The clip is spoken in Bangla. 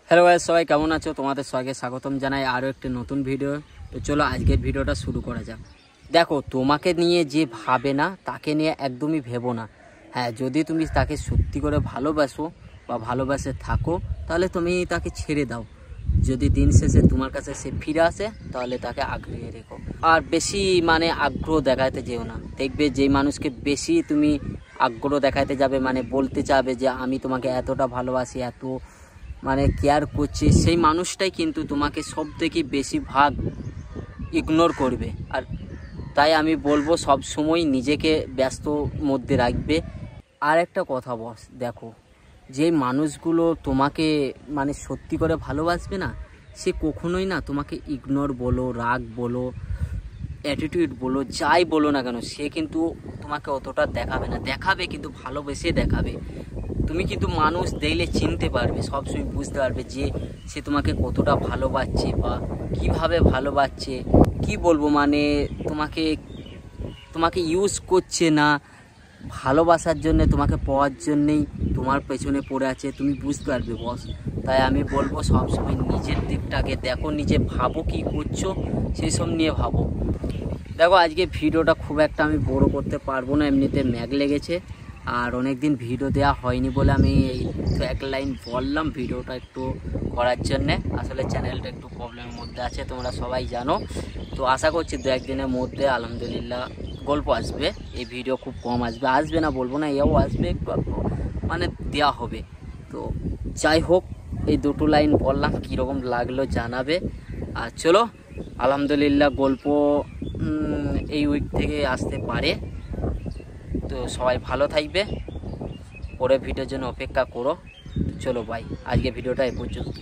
হ্যালো গাইস, সবাই কেমন আছো? তোমাদের সবাইকে স্বাগতম জানাই আরও একটি নতুন ভিডিও। তো চলো আজকের ভিডিওটা শুরু করা যাক। দেখো, তোমাকে নিয়ে যে ভাবে না তাকে নিয়ে একদমই ভেবো না। হ্যাঁ, যদি তুমি তাকে সত্যি করে ভালোবাসো বা ভালোবাসে থাকো তাহলে তুমি তাকে ছেড়ে দাও। যদি দিন শেষে তোমার কাছে সে ফিরে আসে তাহলে তাকে আগলিয়ে রেখো। আর বেশি আগ্রহ দেখাতে যেও না। দেখবে যেই মানুষকে বেশি তুমি আগ্রহ দেখাতে যাবে, বলতে চাবে যে আমি তোমাকে এতটা ভালোবাসি, এত কেয়ার করছে, সেই মানুষটাই কিন্তু তোমাকে সব থেকে বেশি ভাগ ইগনোর করবে। আর তাই আমি বলবো সব সময় নিজেকে ব্যস্ত মধ্যে রাখবে। আর একটা কথা বস, দেখো, যে মানুষগুলো তোমাকে সত্যি করে ভালোবাসবে না, সে কখনোই না তোমাকে ইগনোর বলো, রাগ বলো, অ্যাটিটিউড বলো, যাই বলো না কেন, সে কিন্তু তোমাকে অতটা দেখাবে না। দেখাবে কিন্তু ভালোবেসে দেখাবে। তুমি কিন্তু মানুষ দেখলে চিনতে পারবে, সবসময় বুঝতে পারবে যে সে তোমাকে কতটা ভালোবাসছে বা কিভাবে ভালোবাসছে। কি বলবো, তোমাকে তোমাকে ইউজ করছে না, ভালোবাসার জন্য, তোমাকে পাওয়ার জন্যেই তোমার পেছনে পড়ে আছে, তুমি বুঝতে পারবে বস। তাই আমি বলবো সবসময় নিজের দিকটাকে দেখো, নিজে ভাবো কি করছো সেই সব নিয়ে ভাবো। দেখো, আজকে ভিডিওটা খুব একটা আমি বড় করতে পারবো না, এমনিতে ম্যাগ লেগেছে আর অনেক দিন ভিডিও দেওয়া হয়নি বলে আমি এই তো এক লাইন বললাম ভিডিওটা একটু করার জন্যে। আসলে চ্যানেলটা একটু প্রবলেমের মধ্যে আছে, তোমরা সবাই জানো। তো আশা করছি দু একদিনের মধ্যে আলহামদুলিল্লাহ গল্প আসবে। এই ভিডিও খুব কম আসবে, আসবে না বলবো না, এও আসবে, একটু একটু দেওয়া হবে। তো যাই হোক, এই দুটো লাইন বললাম, কীরকম লাগলো জানাবে। আর চলো, আলহামদুলিল্লাহ গল্প এই উইক থেকে আসতে পারে। তো সবাই ভালো থাকবে, পরের ভিডিওর জন্য অপেক্ষা করো। চলো বাই, আজকে ভিডিওটা এ পর্যন্ত।